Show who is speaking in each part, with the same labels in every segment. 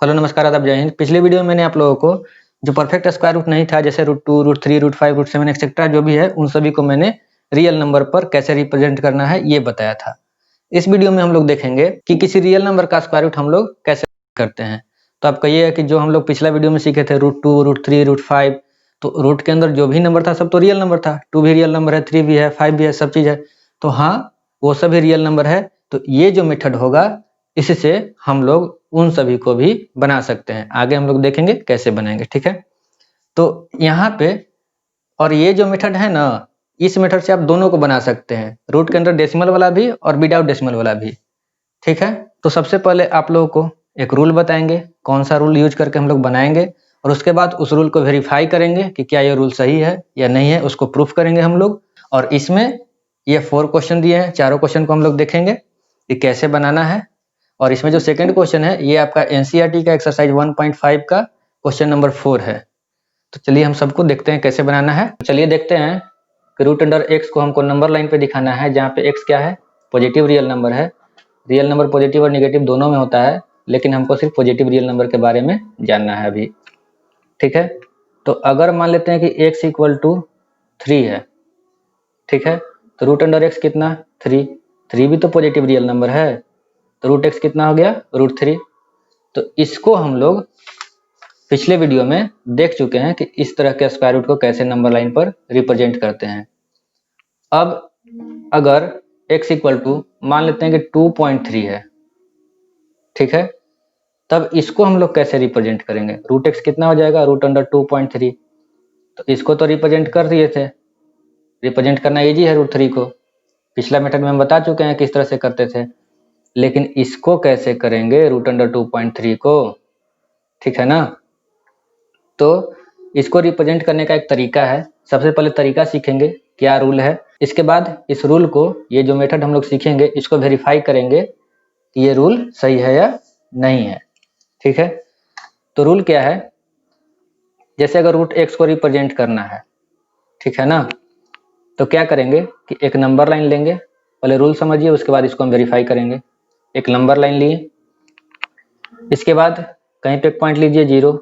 Speaker 1: Hello नमस्कार आदाब जय हिंद। पिछले वीडियो में मैंने आप लोगों को जो परफेक्ट स्क्वायर रूट नहीं था, जैसे √2, √3, √5, √7 एक्सेट्रा जो भी है, उन सभी को मैंने रियल नंबर पर कैसे रिप्रेजेंट करना है ये बताया था। इस वीडियो में हम लोग देखेंगे कि किसी रियल नंबर का स्क्वायर रूट हम लोग कैसे करते हैं। तो आप कहिए कि जो हम लोग पिछला वीडियो में सीखे थे √2, √3, √5, तो रूट के अंदर जो भी नंबर था सब तो रियल नंबर था। 2 भी रियल नंबर है, 3 भी है, 5 भी है, सब चीज है। तो हाँ, वो सभी रियल नंबर है। तो ये जो मेथड होगा, इससे हम लोग उन सभी को भी बना सकते हैं। आगे हम लोग देखेंगे कैसे बनाएंगे, ठीक है। तो यहाँ पे और ये जो मेथड है ना, इस मेथड से आप दोनों को बना सकते हैं, रूट के अंदर डेसिमल वाला भी और विदाउट डेसिमल वाला भी, ठीक है। तो सबसे पहले आप लोगों को एक रूल बताएंगे, कौन सा रूल यूज करके हम लोग बनाएंगे, और उसके बाद उस रूल को वेरीफाई करेंगे कि क्या ये रूल सही है या नहीं है, उसको प्रूफ करेंगे हम लोग। और इसमें ये 4 क्वेश्चन दिए हैं, चारों क्वेश्चन को हम लोग देखेंगे कि कैसे बनाना है। और इसमें जो सेकंड क्वेश्चन है ये आपका एनसीईआरटी का एक्सरसाइज 1.5 का क्वेश्चन नंबर 4 है। तो चलिए हम सबको देखते हैं कैसे बनाना है। चलिए देखते हैं कि रूट अंडर एक्स को हमको नंबर लाइन पे दिखाना है, जहाँ पे एक्स क्या है, पॉजिटिव रियल नंबर है। रियल नंबर पॉजिटिव और निगेटिव दोनों में होता है, लेकिन हमको सिर्फ पॉजिटिव रियल नंबर के बारे में जानना है अभी, ठीक है। तो अगर मान लेते हैं कि x इक्वल टू 3 है, ठीक है, तो रूट अंडर एक्स कितना 3 भी तो पॉजिटिव रियल नंबर है, तो रूट एक्स कितना हो गया √3। तो इसको हम लोग पिछले वीडियो में देख चुके हैं कि इस तरह के स्क्वायर रूट को कैसे नंबर लाइन पर रिप्रेजेंट करते हैं। अब अगर x इक्वल टू मान लेते हैं कि 2.3 है, ठीक है, तब इसको हम लोग कैसे रिप्रेजेंट करेंगे। रूट एक्स कितना हो जाएगा रूट अंडर 2.3। तो इसको तो रिप्रेजेंट कर दिए थे, रिप्रेजेंट करना इजी है √3 को, पिछला मेथड में हम बता चुके हैं किस तरह से करते थे। लेकिन इसको कैसे करेंगे रूट अंडर 2.3 को, ठीक है ना। तो इसको रिप्रेजेंट करने का एक तरीका है। सबसे पहले तरीका सीखेंगे क्या रूल है, इसके बाद इस रूल को, ये जो मेथड हम लोग सीखेंगे इसको वेरीफाई करेंगे कि ये रूल सही है या नहीं है, ठीक है। तो रूल क्या है, जैसे अगर रूट एक्स को रिप्रेजेंट करना है, ठीक है ना, तो क्या करेंगे कि एक नंबर लाइन लेंगे, पहले रूल समझिए उसके बाद इसको हम वेरीफाई करेंगे। एक नंबर लाइन लिए, इसके बाद कहीं पे एक पॉइंट लीजिए 0,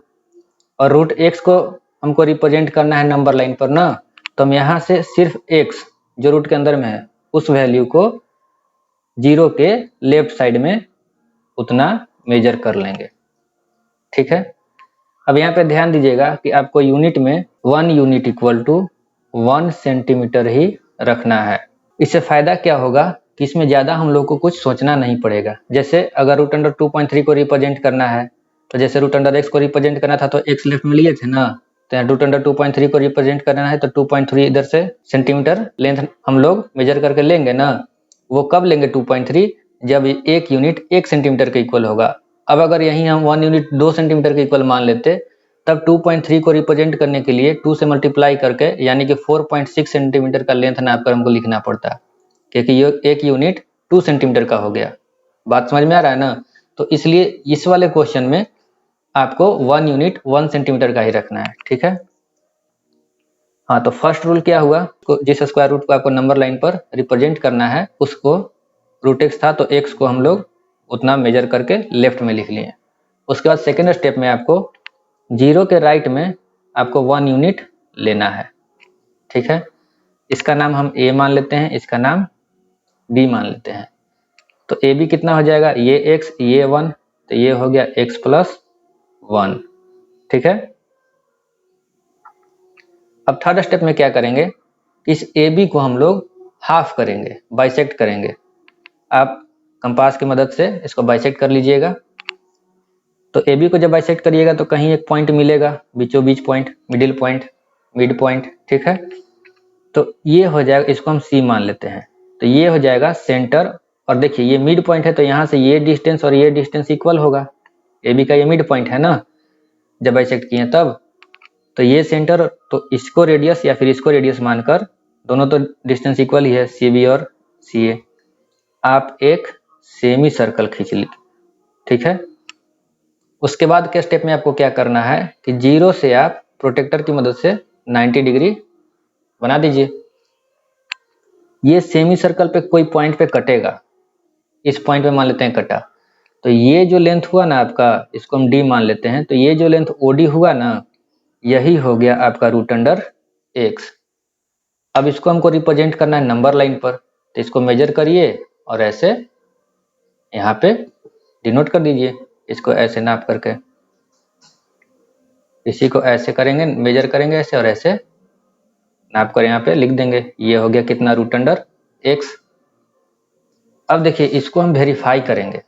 Speaker 1: और रूट एक्स को हमको रिप्रेजेंट करना है नंबर लाइन पर ना, तो हम यहाँ से सिर्फ एक्स जो रूट के अंदर में है उस वैल्यू को 0 के लेफ्ट साइड में उतना मेजर कर लेंगे, ठीक है। अब यहाँ पे ध्यान दीजिएगा कि आपको यूनिट में 1 यूनिट इक्वल टू 1 सेंटीमीटर ही रखना है। इससे फायदा क्या होगा कि इसमें ज्यादा हम लोग को कुछ सोचना नहीं पड़ेगा। जैसे अगर रूट अंडर 2.3 को रिप्रेजेंट करना है, तो जैसे रूट अंडर एक्स को रिप्रेजेंट करना था तो एक्स लेफ्ट में लिए थे ना, तो रूट अंडर 2.3 को रिप्रेजेंट करना है तो 2.3 इधर से सेंटीमीटर लेंथ हम लोग मेजर करके लेंगे ना। वो कब लेंगे 2.3, जब एक यूनिट 1 सेंटीमीटर के इक्वल होगा। अब अगर यही हम 1 यूनिट 2 सेंटीमीटर के इक्वल मान लेते, तब 2.3 को रिप्रेजेंट करने के लिए 2 से मल्टीप्लाई करके यानी कि 4.6 सेंटीमीटर का लेंथ नाप कर हमको लिखना पड़ता, क्योंकि ये एक यूनिट 2 सेंटीमीटर का हो गया। बात समझ में आ रहा है ना। तो इसलिए इस वाले क्वेश्चन में आपको 1 यूनिट 1 सेंटीमीटर का ही रखना है, ठीक है। हाँ, तो फर्स्ट रूल क्या हुआ, जिस स्क्वायर रूट को आपको नंबर लाइन पर रिप्रेजेंट करना है उसको रूट एक्स था तो एक्स को हम लोग उतना मेजर करके लेफ्ट में लिख लिए। उसके बाद सेकेंड स्टेप में आपको 0 के राइट में आपको 1 यूनिट लेना है, ठीक है। इसका नाम हम ए मान लेते हैं, इसका नाम बी मान लेते हैं। तो ए बी कितना हो जाएगा, ये एक्स ये 1, तो ये हो गया x प्लस 1, ठीक है। अब थर्ड स्टेप में क्या करेंगे, इस ए बी को हम लोग हाफ करेंगे, बाइसेक्ट करेंगे। आप कंपास की मदद से इसको बाइसेक्ट कर लीजिएगा। तो ए बी को जब बाइसेक्ट करिएगा तो कहीं एक पॉइंट मिलेगा, बीचों बीच point, middle point, mid point, ठीक है। तो ये हो जाएगा, इसको हम सी मान लेते हैं। तो ये हो जाएगा सेंटर, और देखिए ये मिड पॉइंट है तो यहाँ से ये डिस्टेंस और ये डिस्टेंस इक्वल होगा। ए बी का ये मिड पॉइंट है ना, जब बाइसेक्ट किए तब। तो ये सेंटर, तो इसको रेडियस या फिर इसको रेडियस मानकर, दोनों तो डिस्टेंस इक्वल ही है सी बी और सी ए, आप एक सेमी सर्कल खींच लीजिए, ठीक है। उसके बाद के स्टेप में आपको क्या करना है कि 0 से आप प्रोटेक्टर की मदद से 90 डिग्री बना दीजिए। ये सेमी सर्कल पे कोई पॉइंट पे कटेगा, इस पॉइंट पे मान लेते हैं कटा, तो ये जो लेंथ हुआ ना आपका, इसको हम डी मान लेते हैं, तो ये जो लेंथ ओडी हुआ ना, यही हो गया आपका रूट अंडर एक्स। अब इसको हमको रिप्रेजेंट करना है नंबर लाइन पर, तो इसको मेजर करिए और ऐसे यहाँ पे डिनोट कर दीजिए, इसको ऐसे नाप करके, इसी को ऐसे करेंगे, मेजर करेंगे ऐसे और ऐसे नाप कर यहाँ पे लिख देंगे। ये हो गया कितना, रूट अंडर एक्स। अब देखिए इसको हम वेरीफाई करेंगे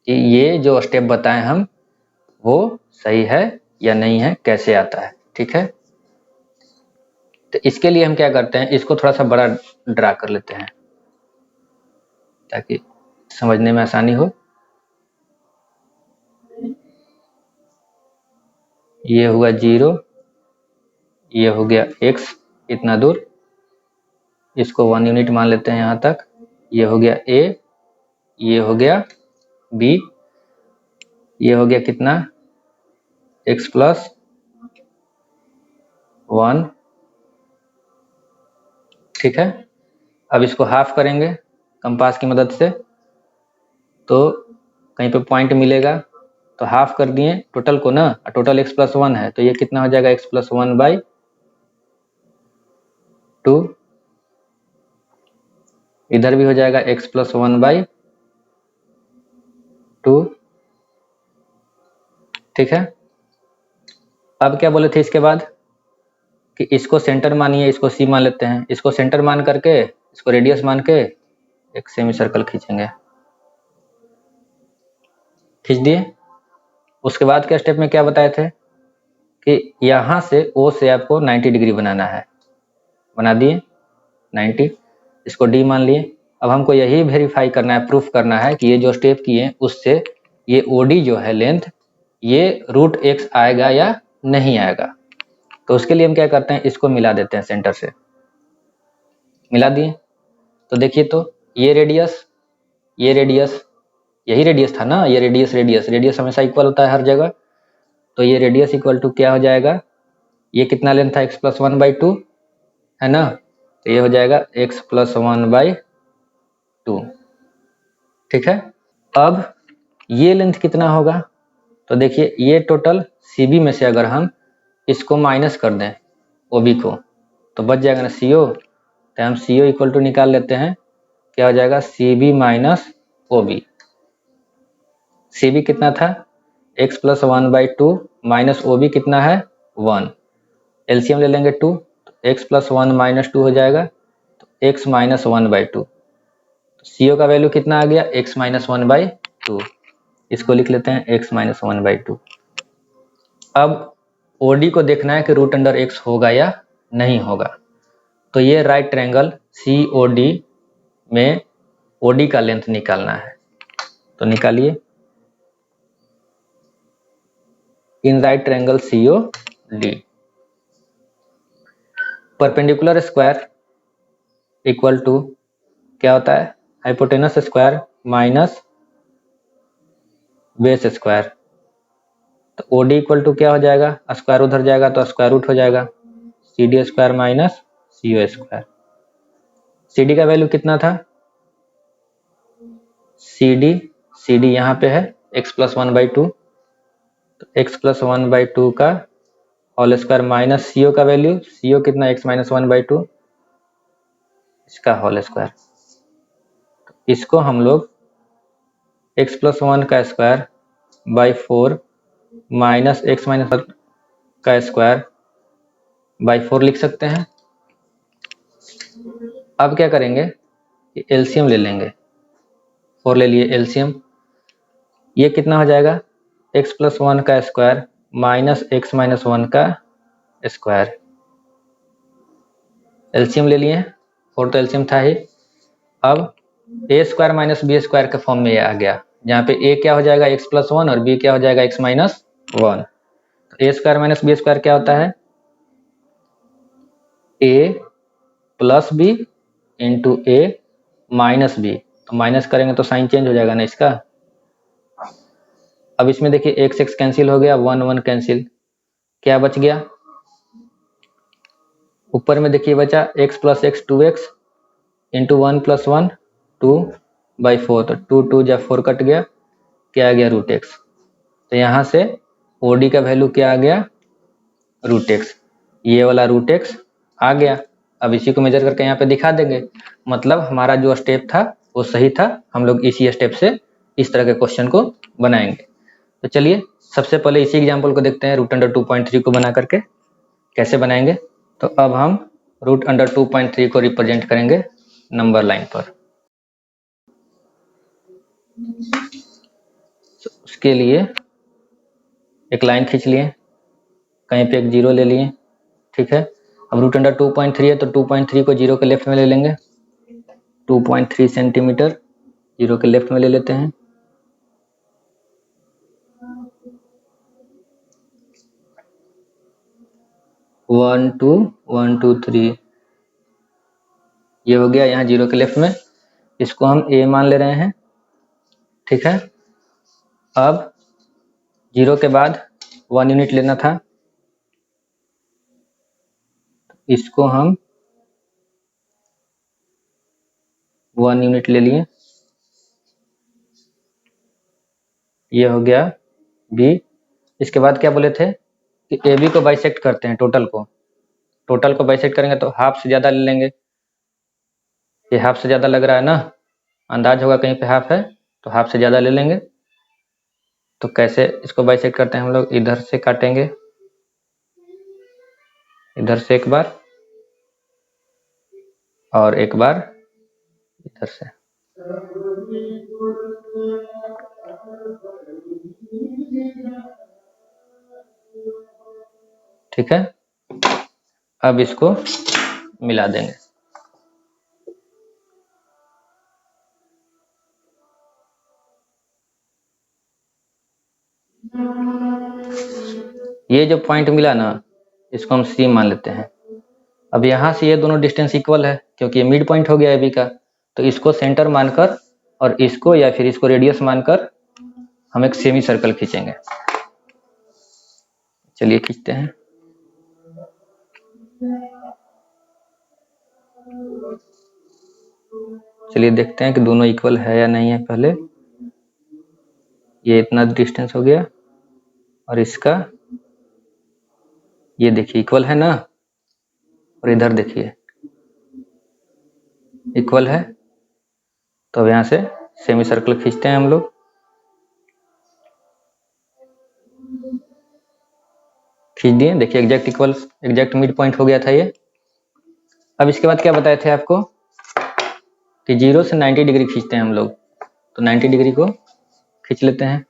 Speaker 1: कि ये जो स्टेप बताए हम वो सही है या नहीं है, कैसे आता है, ठीक है। तो इसके लिए हम क्या करते हैं, इसको थोड़ा सा बड़ा ड्रा कर लेते हैं ताकि समझने में आसानी हो। ये हुआ 0, ये हो गया x इतना दूर, इसको 1 यूनिट मान लेते हैं यहाँ तक। ये हो गया a, ये हो गया b, ये हो गया कितना, x प्लस 1, ठीक है। अब इसको हाफ करेंगे कंपास की मदद से, तो कहीं पे पॉइंट मिलेगा, तो हाफ कर दिए टोटल को ना, टोटल x प्लस 1 है, तो ये कितना हो जाएगा, x प्लस 1/2, इधर भी हो जाएगा x प्लस 1/2, ठीक है। अब क्या बोले थे इसके बाद कि इसको सेंटर मानिए, इसको C मान लेते हैं, इसको सेंटर मान करके इसको रेडियस मान के एक सेमी सर्कल खींचेंगे, खींच दिए। उसके बाद के स्टेप में क्या बताए थे कि यहाँ से O से आपको 90 डिग्री बनाना है, बना दिए 90, इसको D मान लिए। अब हमको यही वेरीफाई करना है, प्रूफ करना है कि ये जो स्टेप किए उससे ये OD जो है लेंथ, ये रूट एक्स आएगा या नहीं आएगा। तो उसके लिए हम क्या करते हैं, इसको मिला देते हैं सेंटर से, मिला दिए। तो देखिए, तो ये रेडियस, ये रेडियस, यही रेडियस था ना, ये रेडियस, रेडियस हमेशा इक्वल होता है हर जगह। तो ये रेडियस इक्वल टू क्या हो जाएगा, ये कितना लेंथ था, x प्लस 1/2 है ना, तो ये हो जाएगा x प्लस 1/2, ठीक है। अब ये लेंथ कितना होगा, तो देखिए ये टोटल CB में से अगर हम इसको माइनस कर दें OB को, तो बच जाएगा ना CO, तो हम CO इक्वल टू निकाल लेते हैं, क्या हो जाएगा, CB माइनस OB। CB कितना था, x प्लस 1/2 माइनस OB कितना है 1, एलसीएम ले लेंगे 2, तो x प्लस 1 माइनस 2 हो जाएगा, तो x माइनस 1/2। तो CO का वैल्यू कितना आ गया, x माइनस 1/2, इसको लिख लेते हैं x माइनस 1/2। अब OD को देखना है कि रूट अंडर x होगा या नहीं होगा, तो ये राइट ट्रायंगल COD में OD का लेंथ निकालना है, तो निकालिए। In right triangle COD perpendicular square equal to क्या होता है, hypotenuse square minus base square. तो OD इक्वल टू क्या हो जाएगा, स्क्वायर उधर जाएगा तो स्क्वायर रूट हो जाएगा, CD square minus CO square. CD का वैल्यू कितना था, CD यहाँ पे है x प्लस 1/2, तो x प्लस 1/2 का होल स्क्वायर माइनस CO का वैल्यू, CO कितना, x माइनस 1/2, इसका होल स्क्वायर। इसको हम लोग x प्लस 1 का square by 4 minus x minus 1 का स्क्वायर बाई 4 लिख सकते हैं। अब क्या करेंगे, एलसीएम ले लेंगे, 4 ले लिए एलसीएम, ये कितना हो जाएगा, x प्लस 1 का स्क्वायर माइनस x माइनस 1 का स्क्वायर, एलसीएम ले लिए, 4 तो एलसीएम था ही। अब ए स्क्वायर माइनस बी स्क्वायर के फॉर्म में ये आ गया, जहाँ पे a क्या हो जाएगा x प्लस 1 और b क्या हो जाएगा x माइनस 1। तो a square minus b square क्या होता है, a plus b into a minus b, तो माइनस करेंगे तो साइन चेंज हो जाएगा ना इसका। अब इसमें देखिए x x कैंसिल हो गया, 1 1 कैंसिल, क्या बच गया, ऊपर में देखिए बचा x plus x 2x into 1 plus 1 2/4, तो 2 2 जा 4 कट गया, क्या आ गया, रूट एक्स। तो यहाँ से OD का वैल्यू क्या आ गया, रूट एक्स। ये वाला रूट एक्स आ गया। अब इसी को मेजर करके यहाँ पे दिखा देंगे। मतलब हमारा जो स्टेप था वो सही था। हम लोग इसी स्टेप से इस तरह के क्वेश्चन को बनाएंगे। तो चलिए सबसे पहले इसी एग्जाम्पल को देखते हैं, रूट अंडर 2.3 को बना करके कैसे बनाएंगे। तो अब हम रूट अंडर 2.3 को रिप्रेजेंट करेंगे नंबर लाइन पर। तो उसके लिए एक लाइन खींच लिए, कहीं पे एक जीरो ले लिए, ठीक है। अब रूट अंडर 2.3 है तो 2.3 को जीरो के लेफ्ट में ले लेंगे, 2.3 सेंटीमीटर जीरो के लेफ्ट में ले लेते हैं। वन टू थ्री, ये हो गया यहाँ जीरो के लेफ्ट में। इसको हम A मान ले रहे हैं, ठीक है। अब जीरो के बाद 1 यूनिट लेना था, इसको हम 1 यूनिट ले लिए। ये हो गया B। इसके बाद क्या बोले थे कि AB को बाइसेक्ट करते हैं, टोटल को बाइसेक्ट करेंगे तो हाफ से ज़्यादा ले लेंगे। ये हाफ से ज़्यादा लग रहा है ना, अंदाज होगा कहीं पे हाफ है तो हाफ से ज़्यादा ले लेंगे। तो कैसे इसको बाइसेक्ट करते हैं हम लोग, इधर से काटेंगे, इधर से एक बार और एक बार इधर से। ठीक है, अब इसको मिला देंगे। ये जो पॉइंट मिला ना, इसको हम C मान लेते हैं। अब यहाँ से ये दोनों डिस्टेंस इक्वल है क्योंकि ये मिड पॉइंट हो गया AB का। तो इसको सेंटर मानकर और इसको या फिर इसको रेडियस मानकर हम एक सेमी सर्कल खींचेंगे। चलिए खींचते हैं। चलिए देखते हैं कि दोनों इक्वल है या नहीं है। पहले ये इतना डिस्टेंस हो गया और इसका ये देखिए इक्वल है ना, और इधर देखिए इक्वल है। तो अब यहाँ से सेमी सर्कल खींचते हैं हम लोग। खींच दिए, देखिए exact equal, exact mid point हो गया था ये। अब इसके बाद क्या बताए थे आपको कि 0 से 90 डिग्री खींचते हैं हम लोग। तो 90 डिग्री को खींच लेते हैं।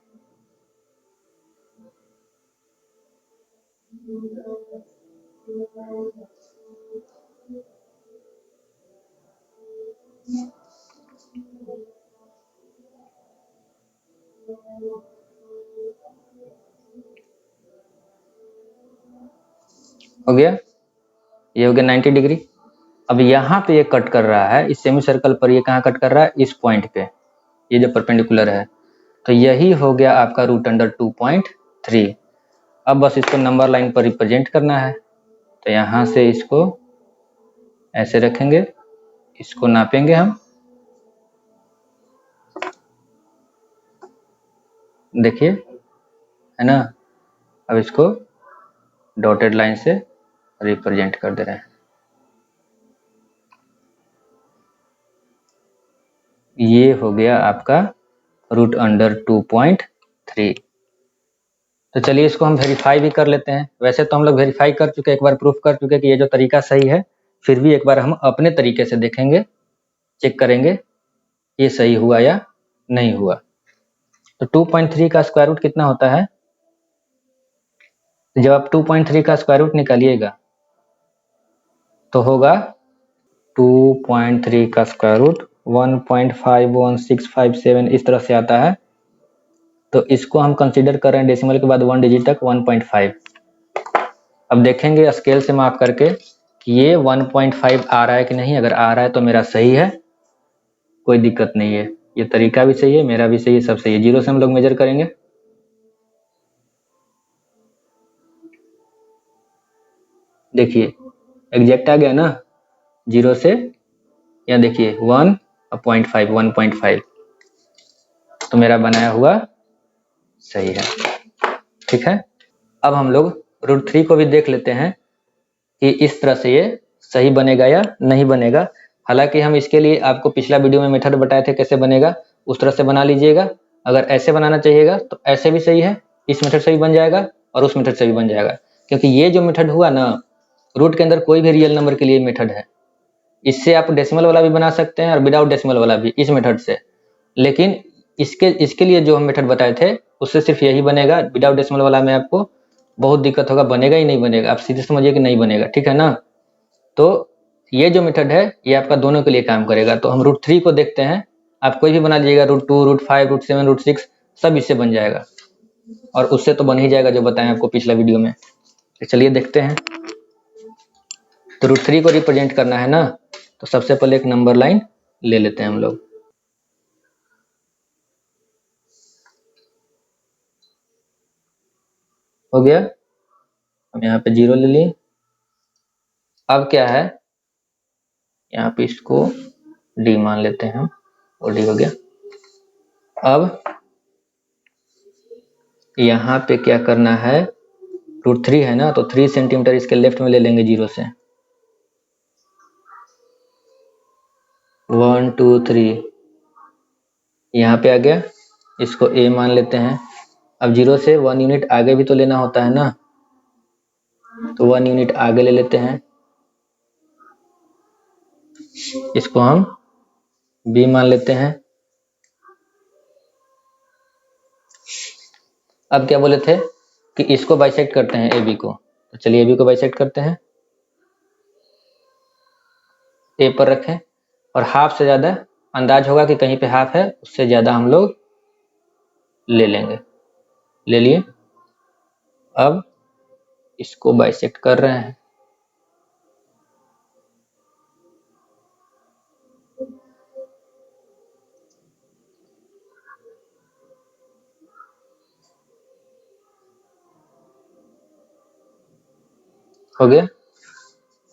Speaker 1: हो गया, ये हो गया 90 डिग्री। अब यहाँ पे ये कट कर रहा है इस सेमी सर्कल पर, ये कहाँ कट कर रहा है, इस पॉइंट पे, ये जो परपेंडिकुलर है। तो यही हो गया आपका रूट अंडर 2.3। अब बस इसको नंबर लाइन पर रिप्रेजेंट करना है। तो यहाँ से इसको ऐसे रखेंगे, इसको नापेंगे हम, देखिए है ना। अब इसको डॉटेड लाइन से रिप्रेजेंट कर दे रहे हैं। ये हो गया आपका रूट अंडर 2.3। तो चलिए इसको हम वेरीफाई भी कर लेते हैं। वैसे तो हम लोग वेरीफाई कर चुके, एक बार प्रूफ कर चुके कि ये जो तरीका सही है। फिर भी एक बार हम अपने तरीके से देखेंगे, चेक करेंगे ये सही हुआ या नहीं हुआ। तो 2.3 का स्क्वायर रूट कितना होता है, जब आप 2.3 का स्क्वायर रूट निकालिएगा तो होगा 2.3 का स्क्वायर रूट 1.51657 इस तरह से आता है। तो इसको हम कंसीडर कर रहे हैं डेसिमल के बाद 1 डिजिट तक 1.5। अब देखेंगे स्केल से माप करके कि ये 1.5 आ रहा है कि नहीं। अगर आ रहा है तो मेरा सही है, कोई दिक्कत नहीं है, ये तरीका भी सही है, मेरा भी सही है, सब सही है। 0 से हम लोग मेजर करेंगे। देखिए एग्जैक्ट आ गया ना 0 से, यहाँ देखिए 1.5 1.5। तो मेरा बनाया हुआ सही है। ठीक है, अब हम लोग √3 को भी देख लेते हैं कि इस तरह से ये सही बनेगा या नहीं बनेगा। हालांकि हम इसके लिए आपको पिछला वीडियो में मेथड बताए थे कैसे बनेगा, उस तरह से बना लीजिएगा। अगर ऐसे बनाना चाहिएगा तो ऐसे भी सही है, इस मेथड से भी बन जाएगा और उस मेथड से भी बन जाएगा, क्योंकि ये जो मेथड हुआ ना, रूट के अंदर कोई भी रियल नंबर के लिए मेथड है। इससे आप डेसिमल वाला भी बना सकते हैं और विदाउट डेसिमल वाला भी इस मेथड से। लेकिन इसके लिए जो हम मेथड बताए थे उससे सिर्फ यही बनेगा। विदाउट डेसिमल वाला में आपको बहुत दिक्कत होगा, बनेगा ही नहीं बनेगा, आप सीधे समझिए कि नहीं बनेगा। ठीक है ना। तो ये जो मेथड है ये आपका दोनों के लिए काम करेगा। तो हम √3 को देखते हैं, आप कोई भी बना लीजिएगा, √2, √5, √7, √6 सब इससे बन जाएगा, और उससे तो बन ही जाएगा जो बताएं आपको पिछला वीडियो में। तो चलिए देखते हैं। तो √3 को रिप्रेजेंट करना है ना, तो सबसे पहले एक नंबर लाइन ले लेते हैं हम लोग। हो गया, हम यहाँ पे 0 ले लिए। अब क्या है, यहाँ पे इसको D मान लेते हैं हम, और D हो गया। अब यहाँ पे क्या करना है, √3 है ना, तो 3 सेंटीमीटर इसके लेफ्ट में ले लेंगे 0 से। 1 2 3 यहाँ पे आ गया, इसको A मान लेते हैं। अब 0 से 1 यूनिट आगे भी तो लेना होता है ना, तो 1 यूनिट आगे ले लेते हैं, इसको हम B मान लेते हैं। अब क्या बोले थे कि इसको बाइसेक्ट करते हैं AB को, तो चलिए AB को बाइसेक्ट करते हैं। A पर रखें और हाफ से ज़्यादा अंदाज होगा कि कहीं पे हाफ है, उससे ज़्यादा हम लोग ले लेंगे। ले लिए, अब इसको बाइसेक्ट कर रहे हैं। हो गया,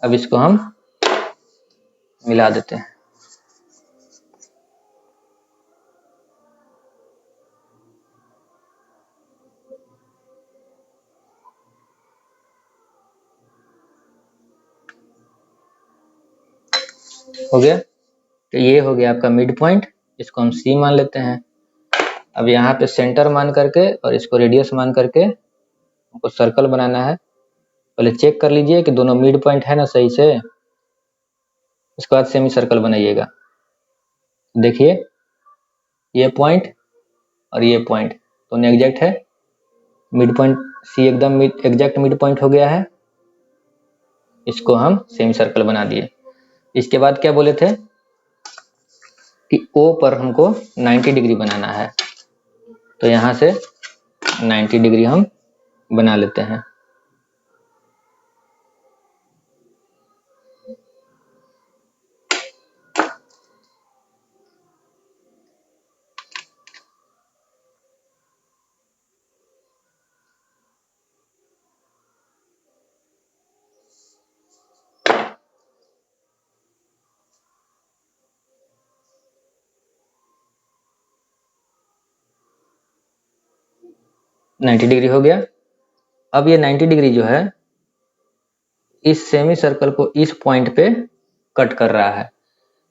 Speaker 1: अब इसको हम मिला देते हैं। हो गया, तो ये हो गया आपका मिड पॉइंट, इसको हम C मान लेते हैं। अब यहाँ पे सेंटर मान करके और इसको रेडियस मान करके हमको सर्कल बनाना है। पहले चेक कर लीजिए कि दोनों मिड पॉइंट है ना सही से, उसके बाद सेमी सर्कल बनाइएगा। देखिए ये पॉइंट और ये पॉइंट दोनों एग्जैक्ट है, मिड पॉइंट C एकदम एग्जैक्ट मिड पॉइंट हो गया है। इसको हम सेमी सर्कल बना दिए। इसके बाद क्या बोले थे कि O पर हमको 90 डिग्री बनाना है, तो यहाँ से 90 डिग्री हम बना लेते हैं। नाइन्टी डिग्री हो गया। अब ये 90 डिग्री जो है इस सेमी सर्कल को इस पॉइंट पे कट कर रहा है।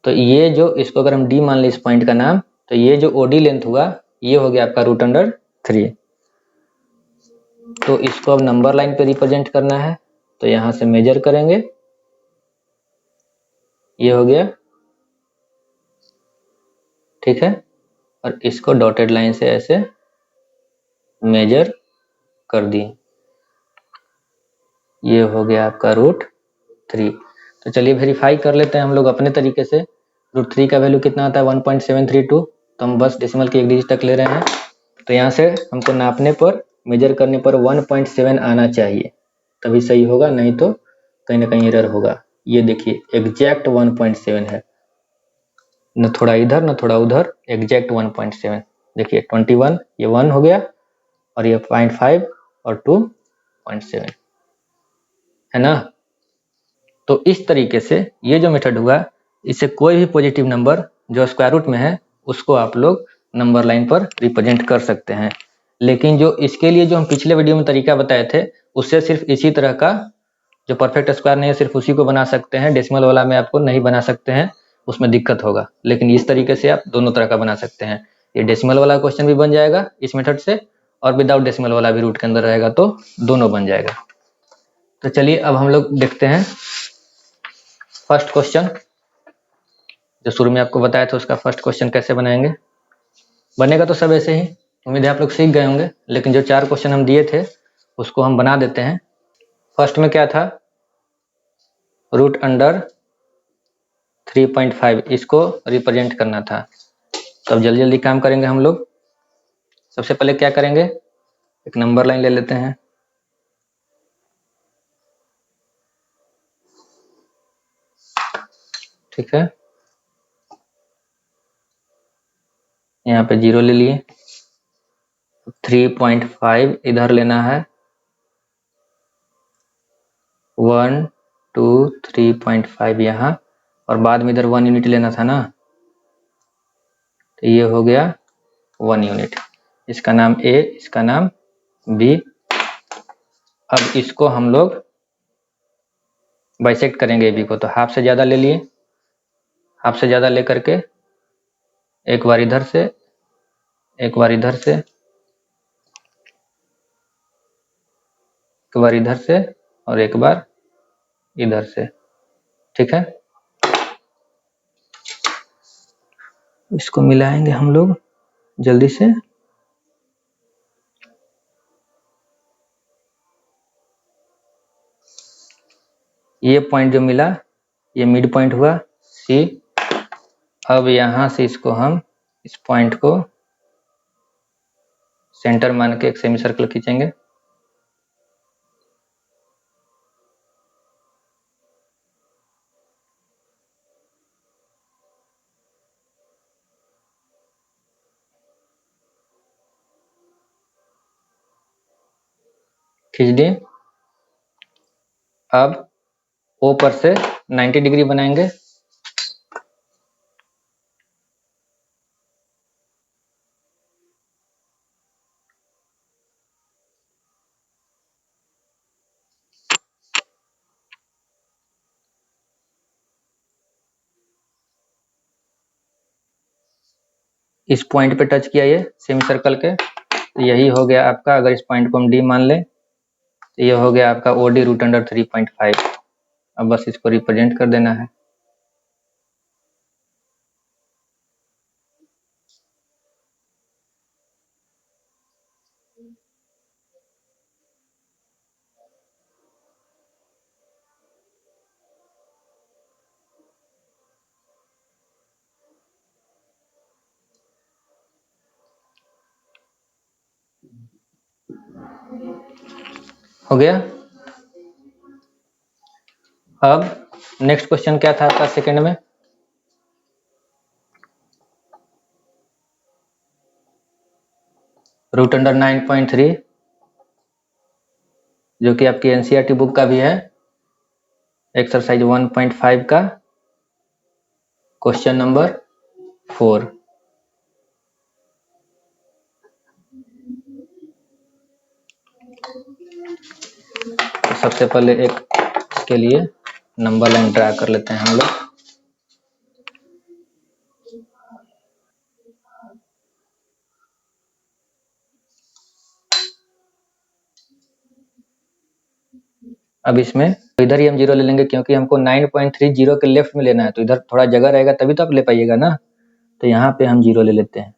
Speaker 1: तो ये जो, इसको अगर हम D मान लें इस पॉइंट का नाम, तो ये जो OD लेंथ हुआ ये हो गया आपका √3। तो इसको अब नंबर लाइन पे रिप्रेजेंट करना है, तो यहाँ से मेजर करेंगे, ये हो गया। ठीक है, और इसको डॉटेड लाइन से ऐसे मेजर कर दिए, ये हो गया आपका √3। तो चलिए वेरीफाई कर लेते हैं हम लोग अपने तरीके से। √3 का वैल्यू कितना आता है 1.732, तो हम बस डेसिमल की एक डिजिट तक ले रहे हैं। तो यहाँ से हमको नापने पर, मेजर करने पर 1.7 आना चाहिए, तभी सही होगा, नहीं तो कहीं ना कहीं एरर होगा। ये देखिए एग्जैक्ट 1.7 है, न थोड़ा इधर न थोड़ा उधर, एग्जैक्ट 1.7। देखिए 21, ये 1 हो गया, और ये 0.5 और 2.7 है ना। तो इस तरीके से ये जो मेथड हुआ, इससे कोई भी पॉजिटिव नंबर जो स्क्वायर रूट में है उसको आप लोग नंबर लाइन पर रिप्रेजेंट कर सकते हैं। लेकिन जो इसके लिए जो हम पिछले वीडियो में तरीका बताए थे, उससे सिर्फ इसी तरह का जो परफेक्ट स्क्वायर नहीं है सिर्फ उसी को बना सकते हैं, डेसिमल वाला में आपको नहीं बना सकते हैं, उसमें दिक्कत होगा। लेकिन इस तरीके से आप दोनों तरह का बना सकते हैं। ये डेसिमल वाला क्वेश्चन भी बन जाएगा इस मेथड से, और विदाउट डेसिमल वाला भी रूट के अंदर रहेगा, तो दोनों बन जाएगा। तो चलिए अब हम लोग देखते हैं फर्स्ट क्वेश्चन, जो शुरू में आपको बताया था उसका फर्स्ट क्वेश्चन कैसे बनाएंगे। बनेगा तो सब ऐसे ही, उम्मीद है आप लोग सीख गए होंगे, लेकिन जो 4 क्वेश्चन हम दिए थे उसको हम बना देते हैं। फर्स्ट में क्या था, रूट अंडर 3.5, इसको रिप्रेजेंट करना था। तो अब जल्दी जल्दी काम करेंगे हम लोग। सबसे पहले क्या करेंगे, एक नंबर लाइन ले लेते हैं। ठीक है, यहाँ पे 0 ले लिए। 3.5 इधर लेना है, 1 2 3.5 यहाँ, और बाद में इधर 1 यूनिट लेना था ना, तो ये हो गया 1 यूनिट। इसका नाम A, इसका नाम B। अब इसको हम लोग बाइसेक्ट करेंगे B को, तो हाफ से ज़्यादा ले लिए, हाफ से ज़्यादा ले करके एक बार इधर से, एक बार इधर से, एक बार इधर से, और एक बार इधर से। ठीक है, इसको मिलाएंगे हम लोग जल्दी से। ये पॉइंट जो मिला ये मिड पॉइंट हुआ C। अब यहां से इसको हम इस पॉइंट को सेंटर मान के एक सेमी सर्कल खींचेंगे। खींच दिए। अब O पर से 90 डिग्री बनाएंगे। इस पॉइंट पे टच किया ये सेमी सर्कल के, तो यही हो गया आपका, अगर इस पॉइंट को हम D मान लें तो ये हो गया आपका OD रूट अंडर 3.5। अब बस इसको रिप्रेजेंट कर देना है। हो गया। अब नेक्स्ट क्वेश्चन क्या था आपका सेकंड में, रूट अंडर 9.3, जो कि आपकी एनसीईआरटी बुक का भी है, एक्सरसाइज 1.5 का क्वेश्चन नंबर 4। तो सबसे पहले एक इसके लिए नंबर लाइन ड्रा कर लेते हैं हम लोग। अब इसमें इधर ही हम 0 ले लेंगे, क्योंकि हमको 9.30 के लेफ्ट में लेना है, तो इधर थोड़ा जगह रहेगा तभी तो आप ले पाइएगा ना, तो यहाँ पे हम 0 ले लेते हैं।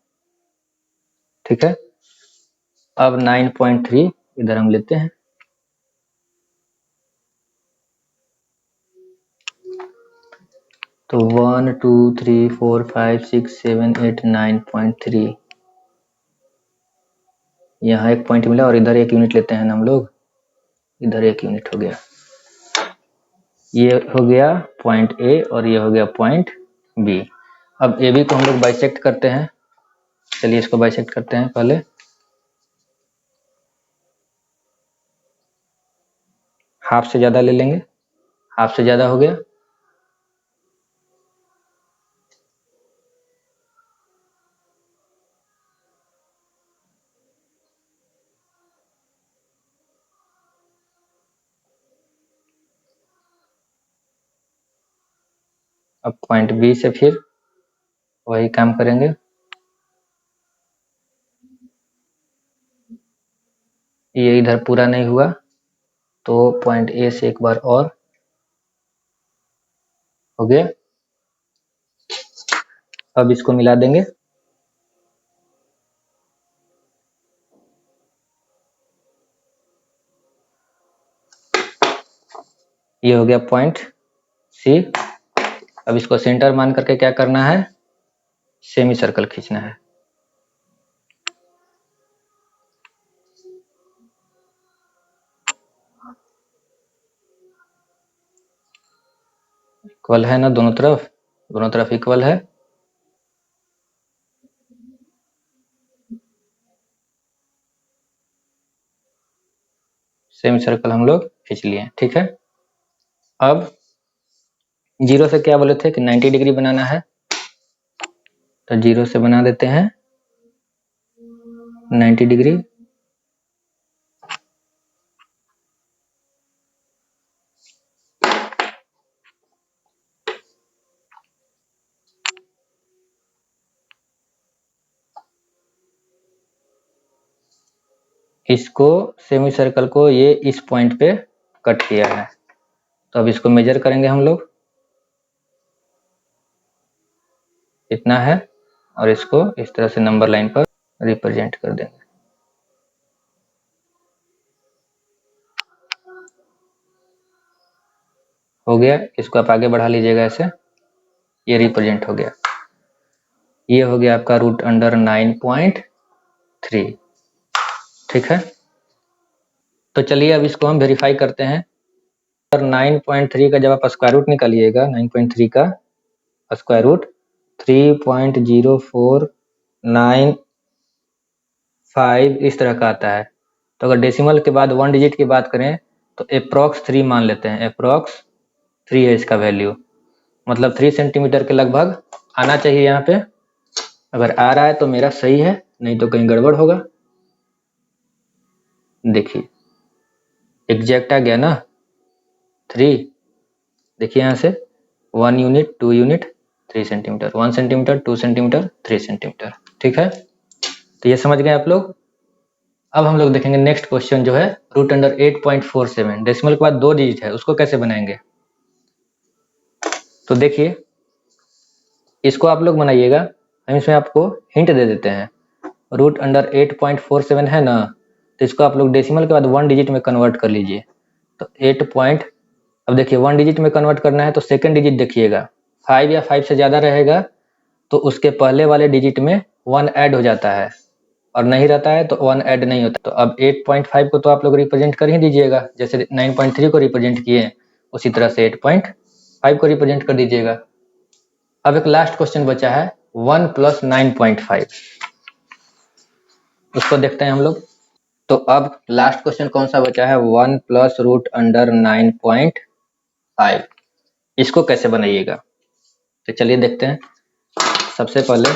Speaker 1: ठीक है, अब 9.3 इधर हम लेते हैं। तो 1 2 3 4 5 6 7 8 9.3, यहाँ एक पॉइंट मिला और इधर 1 यूनिट लेते हैं ना हम लोग, इधर 1 यूनिट हो गया। ये हो गया पॉइंट A और ये हो गया पॉइंट B। अब AB को हम लोग बाइसेक्ट करते हैं। चलिए इसको बाइसेक्ट करते हैं पहले। हाफ से ज़्यादा ले लेंगे, हाफ से ज़्यादा हो गया। अब पॉइंट बी से फिर वही काम करेंगे। ये इधर पूरा नहीं हुआ तो पॉइंट ए से एक बार और हो गया। अब इसको मिला देंगे। ये हो गया पॉइंट सी। अब इसको सेंटर मान करके क्या करना है, सेमी सर्कल खींचना है। इक्वल है ना, दोनों तरफ इक्वल है। सेमी सर्कल हम लोग खींच लिए, ठीक है। अब जीरो से क्या बोले थे कि 90 डिग्री बनाना है, तो जीरो से बना देते हैं 90 डिग्री। इसको सेमी सर्कल को ये इस पॉइंट पे कट किया है, तो अब इसको मेजर करेंगे हम लोग, इतना है, और इसको इस तरह से नंबर लाइन पर रिप्रेजेंट कर देंगे। हो गया, इसको आप आगे बढ़ा लीजिएगा ऐसे, ये रिप्रेजेंट हो गया। ये हो गया आपका रूट अंडर 9.3, ठीक है। तो चलिए अब इसको हम वेरीफाई करते हैं। 9.3 का जब आप स्क्वायर रूट निकालिएगा, 9.3 का स्क्वायर रूट 3.0495 इस तरह का आता है। तो अगर डेसिमल के बाद 1 डिजिट की बात करें तो अप्रॉक्स 3 मान लेते हैं, अप्रॉक्स 3 है इसका वैल्यू, मतलब 3 सेंटीमीटर के लगभग आना चाहिए यहाँ पे। अगर आ रहा है तो मेरा सही है, नहीं तो कहीं गड़बड़ होगा। देखिए एग्जैक्ट आ गया ना 3। देखिए यहाँ से 1 unit, 2 unit, 3 centimetre, 1 centimetre, 2 centimetre, 3 centimetre, ठीक है। तो ये समझ गए आप लोग। अब हम लोग देखेंगे नेक्स्ट क्वेश्चन जो है रूट अंडर 8.47, डेसिमल के बाद 2 डिजिट है, उसको कैसे बनाएंगे। तो देखिए इसको आप लोग बनाइएगा, हम इसमें आपको हिंट दे देते हैं। रूट अंडर 8.47 है ना, तो इसको आप लोग डेसिमल के बाद 1 डिजिट में कन्वर्ट कर लीजिए। तो 8 पॉइंट, अब देखिए 1 डिजिट में कन्वर्ट करना है तो सेकंड डिजिट देखिएगा, 5 या 5 से ज़्यादा रहेगा तो उसके पहले वाले डिजिट में 1 ऐड हो जाता है, और नहीं रहता है तो 1 ऐड नहीं होता। तो अब 8.5 को तो आप लोग रिप्रेजेंट कर ही दीजिएगा, जैसे 9.3 को रिप्रेजेंट किए उसी तरह से 8.5 को रिप्रेजेंट कर दीजिएगा। अब एक लास्ट क्वेश्चन बचा है 1 प्लस 9.5, उसको देखते हैं हम लोग। तो अब लास्ट क्वेश्चन कौन सा बचा है, 1 प्लस रूट अंडर 9.5, इसको कैसे बनाइएगा। तो चलिए देखते हैं। सबसे पहले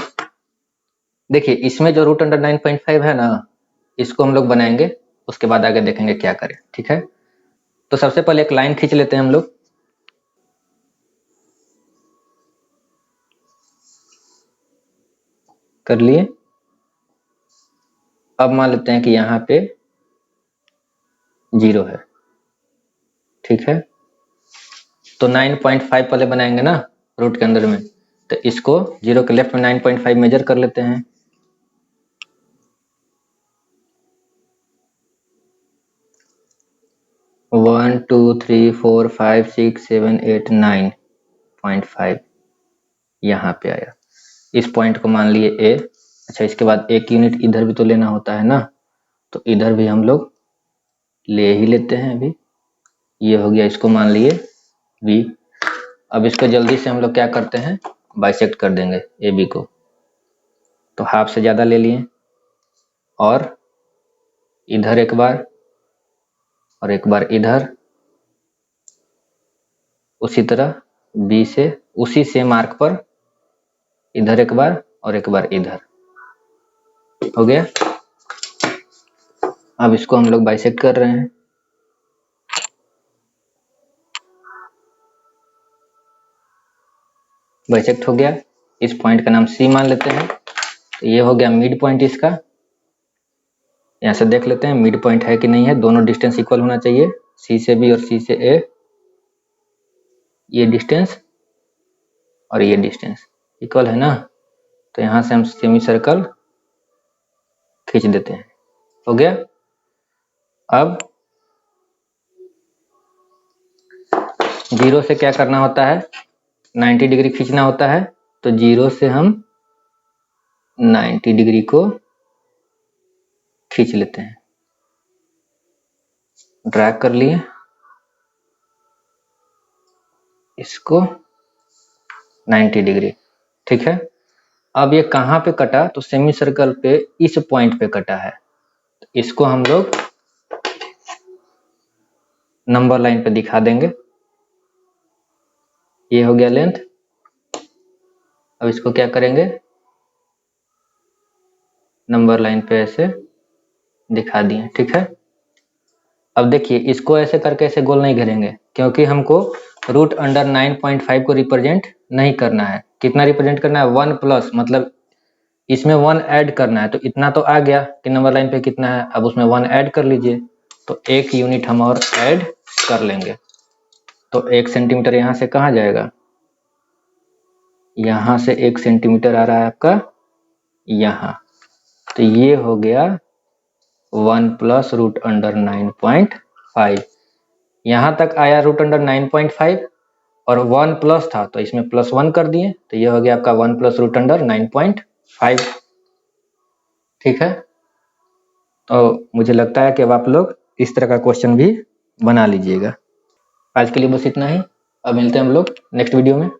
Speaker 1: देखिए इसमें जो रूट अंडर 9.5 है ना, इसको हम लोग बनाएंगे, उसके बाद आगे देखेंगे क्या करें, ठीक है। तो सबसे पहले एक लाइन खींच लेते हैं हम लोग, कर लिए। अब मान लेते हैं कि यहाँ पे 0 है, ठीक है। तो 9.5 पहले बनाएंगे ना रूट के अंदर में, तो इसको 0 के लेफ्ट में 9.5 मेजर कर लेते हैं। वन टू थ्री फोर 5 6 7 8 9.5 यहाँ पे आया, इस पॉइंट को मान लिए ए। अच्छा इसके बाद एक यूनिट इधर भी तो लेना होता है ना, तो इधर भी हम लोग ले ही लेते हैं अभी। ये हो गया, इसको मान लिए बी। अब इसको जल्दी से हम लोग क्या करते हैं, बाइसेक्ट कर देंगे ए बी को। तो हाफ से ज़्यादा ले लिए, और इधर एक बार, और एक बार इधर, उसी तरह बी से उसी से मार्क पर इधर एक बार और एक बार इधर, हो गया। अब इसको हम लोग बाइसेक्ट कर रहे हैं। बाइसेक्ट हो गया। इस पॉइंट का नाम सी मान लेते हैं। तो ये हो गया मिड पॉइंट इसका। यहाँ से देख लेते हैं मिड पॉइंट है कि नहीं है। दोनों डिस्टेंस इक्वल होना चाहिए, सी से बी और सी से ए। ये डिस्टेंस और ये डिस्टेंस इक्वल है ना। तो यहाँ से हम सेमी सर्कल खींच देते हैं। हो गया। अब 0 से क्या करना होता है, 90 डिग्री खींचना होता है। तो 0 से हम 90 डिग्री को खींच लेते हैं, ड्रैग कर लिए इसको 90 डिग्री। ठीक है। अब ये कहाँ पे कटा, तो सेमी सर्कल पे इस पॉइंट पे कटा है। तो इसको हम लोग नंबर लाइन पे दिखा देंगे। ये हो गया लेंथ। अब इसको क्या करेंगे, नंबर लाइन पे ऐसे दिखा दिए। ठीक है। अब देखिए इसको ऐसे करके ऐसे गोल नहीं घेरेंगे, क्योंकि हमको रूट अंडर 9.5 को रिप्रेजेंट नहीं करना है। कितना रिप्रेजेंट करना है, 1 प्लस, मतलब इसमें 1 ऐड करना है। तो इतना तो आ गया कि नंबर लाइन पे कितना है, अब उसमें 1 ऐड कर लीजिए। तो 1 यूनिट हम और ऐड कर लेंगे। तो 1 सेंटीमीटर यहाँ से कहाँ जाएगा, यहाँ से 1 सेंटीमीटर आ रहा है आपका यहाँ। तो ये हो गया 1 प्लस रूट अंडर 9.5। यहाँ तक आया रूट अंडर 9.5 और 1 प्लस था तो इसमें +1 कर दिए। तो ये हो गया आपका 1 प्लस रूट अंडर 9.5। ठीक है। तो मुझे लगता है कि अब आप लोग इस तरह का क्वेश्चन भी बना लीजिएगा। आज के लिए बस इतना ही। अब मिलते हैं हम लोग नेक्स्ट वीडियो में।